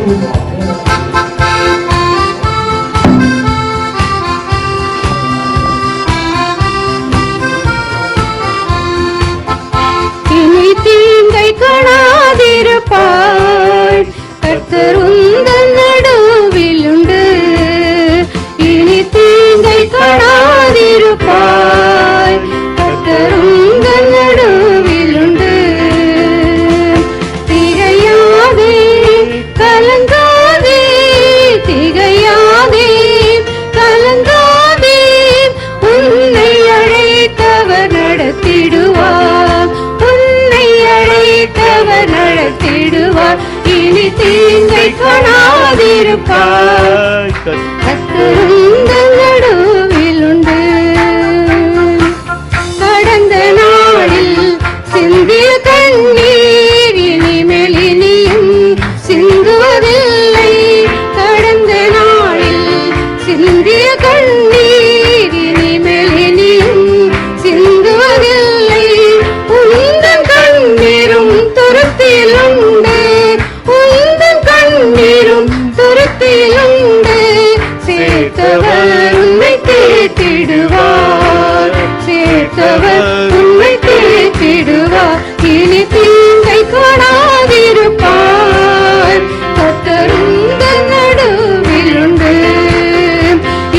இனி தீங்கை காணாதிருப்பாய், கர்த்தர் உந்தன் நடுவில் உண்டு. இனி தீங்கை காணாதிருப்பாய், கர்த்தர் உந்தன் நடுவில் உண்டு. திகையாதே கலங்காதே, திகையாதே கலங்காதே, உன்னை அழைத்தவர் நடத்திடுவார், உன்னை அழைத்தவர் நடத்திடுவார். இனி தீங்கை காணாதிருப்பாய், கர்த்தர் உந்தன் நடுவில் உண்டு. கடந்த நாளில் சிந்திய கண்ணீர் இனிமேல் இனியும் சிந்துவதில்லை. கடந்த நாளில் சிந்திய கண்ணீர் இனிமேல் இனியும் சிந்துவதில்லை. உந்தன் கண்ணீரும் துருத்தில் உண்டு, உந்தன் கண்ணீரும் துருத்தில் உண்டு. சேர்த்தவர் உன்னை தேற்றிடுவார், சேர்த்தவர் உன்னை தேற்றிடுவார். இனி தீங்கை காணாதிருப்பார், கர்த்தர் உந்தன் நடுவில் உண்டு.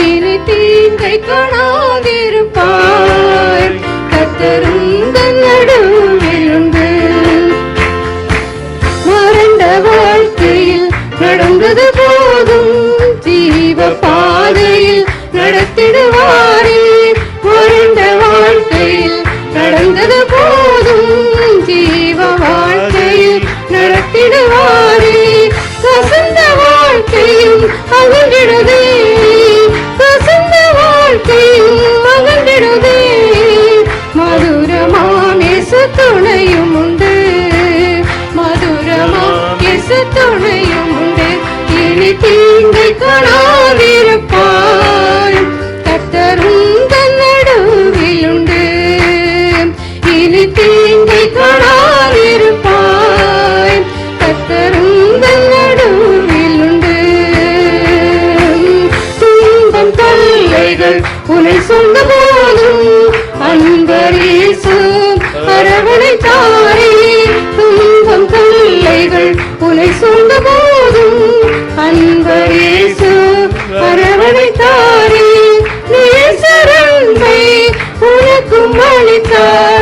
இனி தீங்கை காணாதிருப்பார், கர்த்தர் உந்தன் நடுவில் உண்டு. மறந்த வாழ்க்கையில் நடந்தது போதும், ஜீவ பாதையில் நடத்திடுவாரே. மறந்த வாழ்க்கையில் நடந்தது போதும், ஜீவ வாழ்க்கையில் நடத்திடுவாரே. கசந்த வாழ்க்கையும் அகன்றிடுதே, கசந்த வாழ்க்கையும் அகன்றிடுதே. மதுரமாம் இயேசு துணையும் உண்டு, மதுரமாம் இயேசு துணையும் உண்டு. இனி தீங்கை காணாதிருப்பாய், கர்த்தர் உந்தன் நடுவில் உண்டு. இனி தீங்கை காணாதிருப்பாய், கர்த்தர் உந்தன் நடுவில் உண்டு. துன்பம் தொல்லைகள் உன்னை சொந்த போதும், அன்பர் இயேசு அரவணைத்தாரே. துன்பம் தொல்லைகள் உன்னை சொந்த போதும், அன்பர் இயேசு அரவணைத்தாரே. நேசரன்பை உனக்கும் அளித்தார்,